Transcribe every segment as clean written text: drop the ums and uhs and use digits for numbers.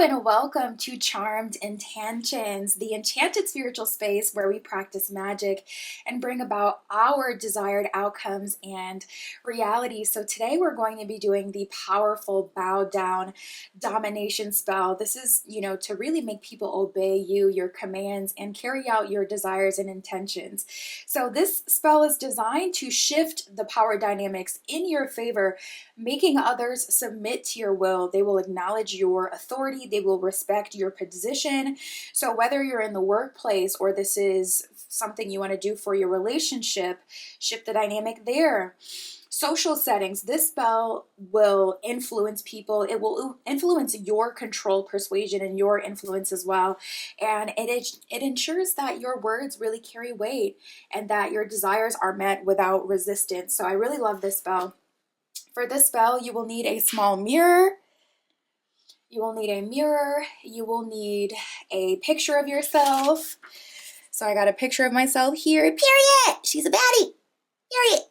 and welcome to Charmed Intentions, the enchanted spiritual space where we practice magic and bring about our desired outcomes and reality. So today we're going to be doing the powerful bow down domination spell. This is, to really make people obey you, your commands, and carry out your desires and intentions. So this spell is designed to shift the power dynamics in your favor, making others submit to your will. They will acknowledge your authority. They will respect your position. So whether you're in the workplace or this is something you want to do for your relationship, shift the dynamic there. Social settings, this spell will influence people. It will influence your control, persuasion, and your influence as well. And it ensures that your words really carry weight and that your desires are met without resistance. So I really love this spell. For this spell, you will need a small mirror. You will need a mirror. You will need a picture of yourself. So I got a picture of myself here. Period. She's a baddie. Period.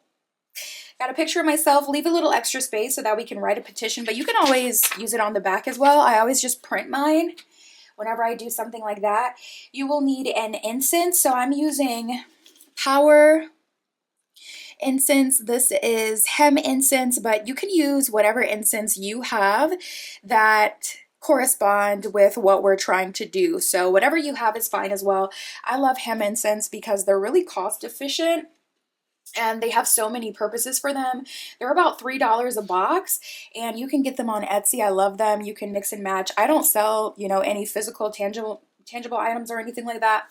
Got a picture of myself. Leave a little extra space so that we can write a petition, but you can always use it on the back as well. I always just print mine whenever I do something like that. You will need an incense. So I'm using Power incense. This is hem incense, but you can use whatever incense you have that correspond with what we're trying to do. So whatever you have is fine as well. I love hem incense because they're really cost efficient and they have so many purposes for them. They're about $3 a box and you can get them on Etsy. I love them. You can mix and match. I don't sell, any physical, tangible items or anything like that,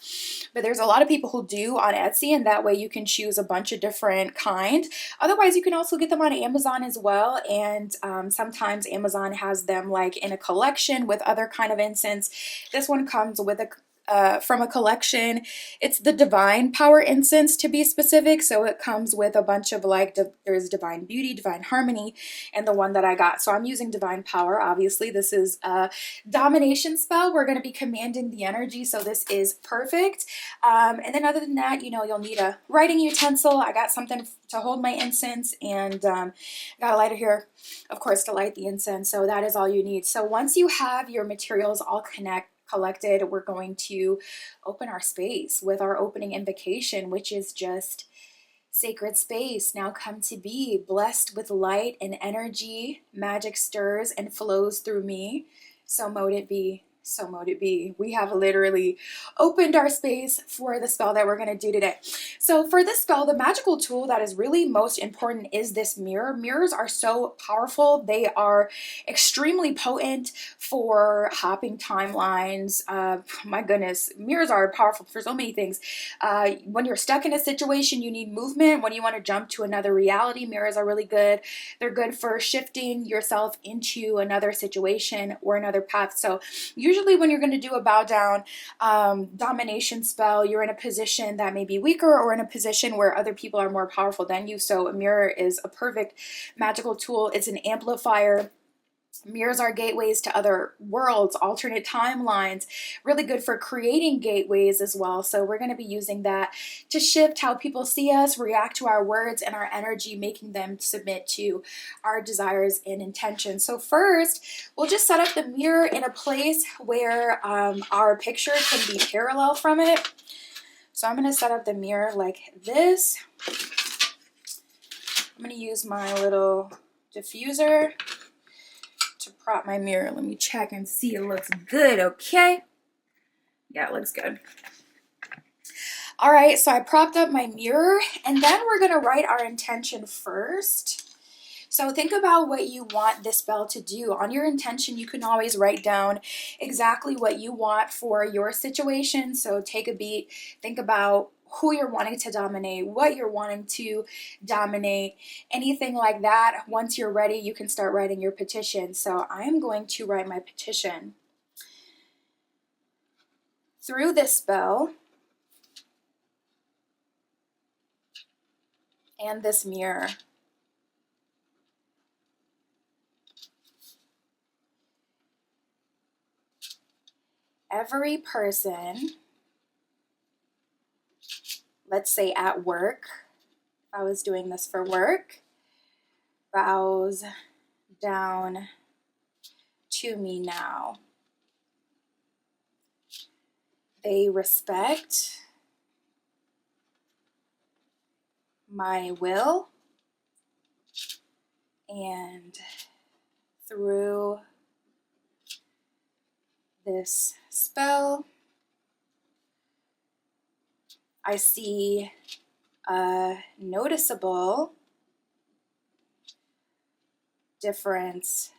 but there's a lot of people who do on Etsy, and that way you can choose a bunch of different kind. Otherwise, you can also get them on Amazon as well, and sometimes Amazon has them like in a collection with other kind of incense. This one comes with from a collection. It's the Divine Power incense, to be specific. So it comes with a bunch of there's Divine Beauty, Divine Harmony, and the one that I got. So I'm using Divine Power. Obviously, this is a domination spell. We're going to be commanding the energy, so this is perfect. And then other than that, you'll need a writing utensil. I got something to hold my incense, and I got a lighter here, of course, to light the incense. So that is all you need. So once you have your materials all collected, we're going to open our space with our opening invocation, which is just sacred space. Now come to be, blessed with light and energy. Magic stirs and flows through me. So mote it be. So mote it be. We have literally opened our space for the spell that we're going to do today. So for this spell, the magical tool that is really most important is this mirror. Mirrors are so powerful. They are extremely potent for hopping timelines. My goodness, mirrors are powerful for so many things. When you're stuck in a situation, you need movement. When you want to jump to another reality, mirrors are really good. They're good for shifting yourself into another situation or another path. So usually when you're going to do a bow down domination spell, you're in a position that may be weaker or in a position where other people are more powerful than you. So a mirror is a perfect magical tool. It's an amplifier. Mirrors are gateways to other worlds, alternate timelines, really good for creating gateways as well. So we're going to be using that to shift how people see us, react to our words and our energy, making them submit to our desires and intentions. So first, we'll just set up the mirror in a place where our picture can be parallel from it. So I'm going to set up the mirror like this. I'm going to use my little diffuser to prop my mirror. Let me check and see it looks good. Okay. Yeah, it looks good. All right, so I propped up my mirror, and then we're going to write our intention first. So think about what you want this spell to do. On your intention, you can always write down exactly what you want for your situation. So take a beat, think about who you're wanting to dominate, what you're wanting to dominate, anything like that. Once you're ready, you can start writing your petition. So I am going to write my petition. Through this spell and this mirror, every person, let's say at work, if I was doing this for work, bows down to me now. They respect my will, and through this spell, I see a noticeable difference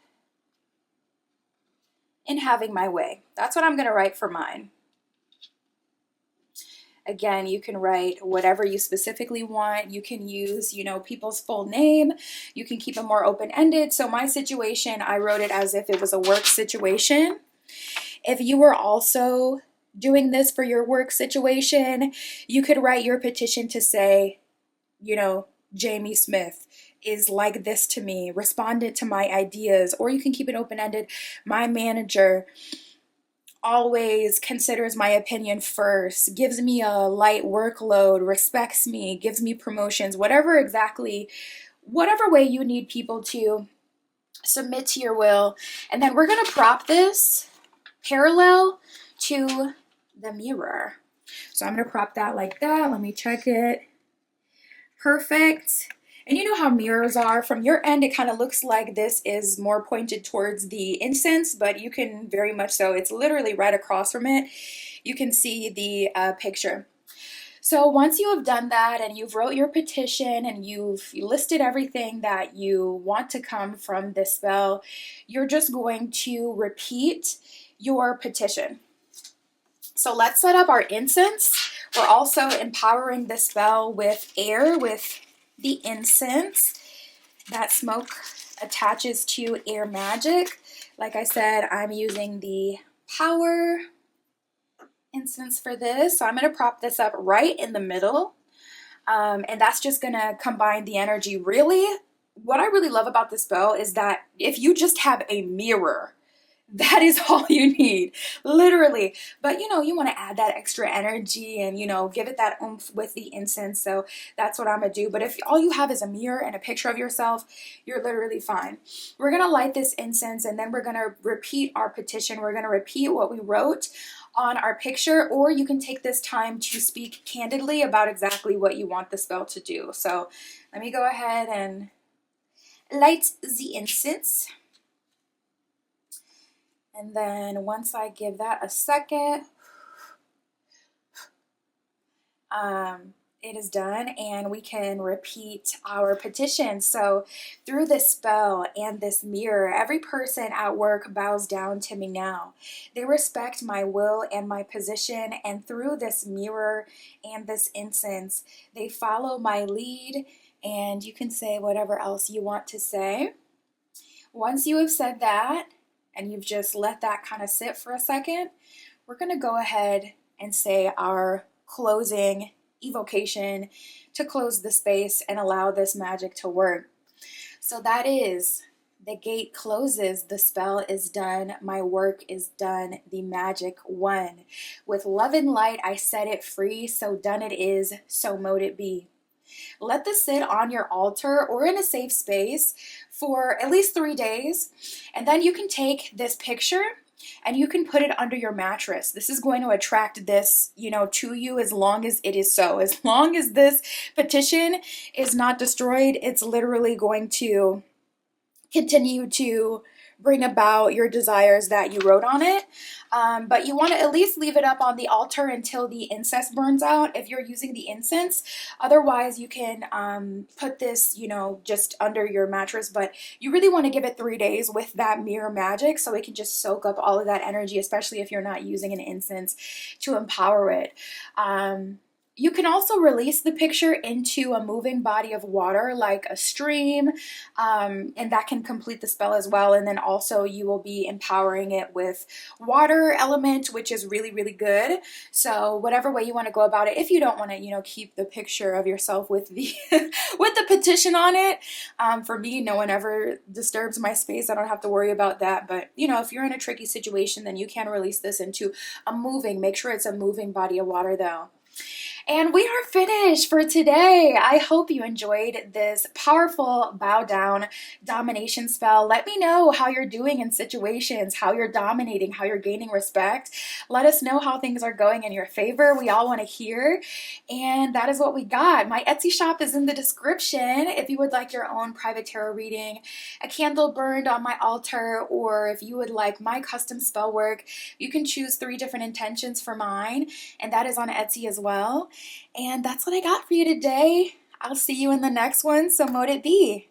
in having my way. That's what I'm going to write for mine. Again, you can write whatever you specifically want. You can use, people's full name. You can keep it more open-ended. So my situation, I wrote it as if it was a work situation. If you were also doing this for your work situation, you could write your petition to say, Jamie Smith is like this to me, responded to my ideas, or you can keep it open-ended. My manager always considers my opinion first, gives me a light workload, respects me, gives me promotions, whatever way you need people to submit to your will. And then we're going to prop this parallel to the mirror. So I'm going to prop that like that. Let me check it. Perfect. And you know how mirrors are. From your end, it kind of looks like this is more pointed towards the incense, but you can very much so. It's literally right across from it. You can see the picture. So once you have done that and you've wrote your petition and you've listed everything that you want to come from this spell, you're just going to repeat your petition. So let's set up our incense. We're also empowering the spell with air, with the incense. That smoke attaches to air magic. Like I said, I'm using the power incense for this. So I'm going to prop this up right in the middle. And that's just going to combine the energy. Really, what I really love about this spell is that if you just have a mirror, that is all you need, literally. But you want to add that extra energy and give it that oomph with the incense. So that's what I'm gonna do. But if all you have is a mirror and a picture of yourself, you're literally fine. We're gonna light this incense and then we're gonna repeat our petition. We're gonna repeat what we wrote on our picture, or you can take this time to speak candidly about exactly what you want the spell to do. So let me go ahead and light the incense. And then once I give that a second, it is done and we can repeat our petition. So through this spell and this mirror, every person at work bows down to me now. They respect my will and my position, and through this mirror and this incense, they follow my lead, and you can say whatever else you want to say. Once you have said that, and you've just let that kind of sit for a second, we're going to go ahead and say our closing evocation to close the space and allow this magic to work. So that is, the gate closes, the spell is done, my work is done, the magic won. With love and light I set it free, so done it is, so mote it be. Let this sit on your altar or in a safe space for at least 3 days. And then you can take this picture and you can put it under your mattress. This is going to attract this, to you as long as it is so. As long as this petition is not destroyed, it's literally going to continue to bring about your desires that you wrote on it. But you want to at least leave it up on the altar until the incense burns out if you're using the incense. Otherwise, you can put this, just under your mattress. But you really want to give it 3 days with that mirror magic so it can just soak up all of that energy, especially if you're not using an incense to empower it. You can also release the picture into a moving body of water like a stream, and that can complete the spell as well. And then also you will be empowering it with water element, which is really, really good. So whatever way you want to go about it, if you don't want to, keep the picture of yourself with the with the petition on it. For me, no one ever disturbs my space. I don't have to worry about that. But, if you're in a tricky situation, then you can release this into make sure it's a moving body of water though. And we are finished for today. I hope you enjoyed this powerful bow down domination spell. Let me know how you're doing in situations, how you're dominating, how you're gaining respect. Let us know how things are going in your favor. We all want to hear. And that is what we got. My Etsy shop is in the description if you would like your own private tarot reading, a candle burned on my altar, or if you would like my custom spell work. You can choose 3 different intentions for mine, and that is on Etsy as well. And that's what I got for you today. I'll see you in the next one, so mote it be.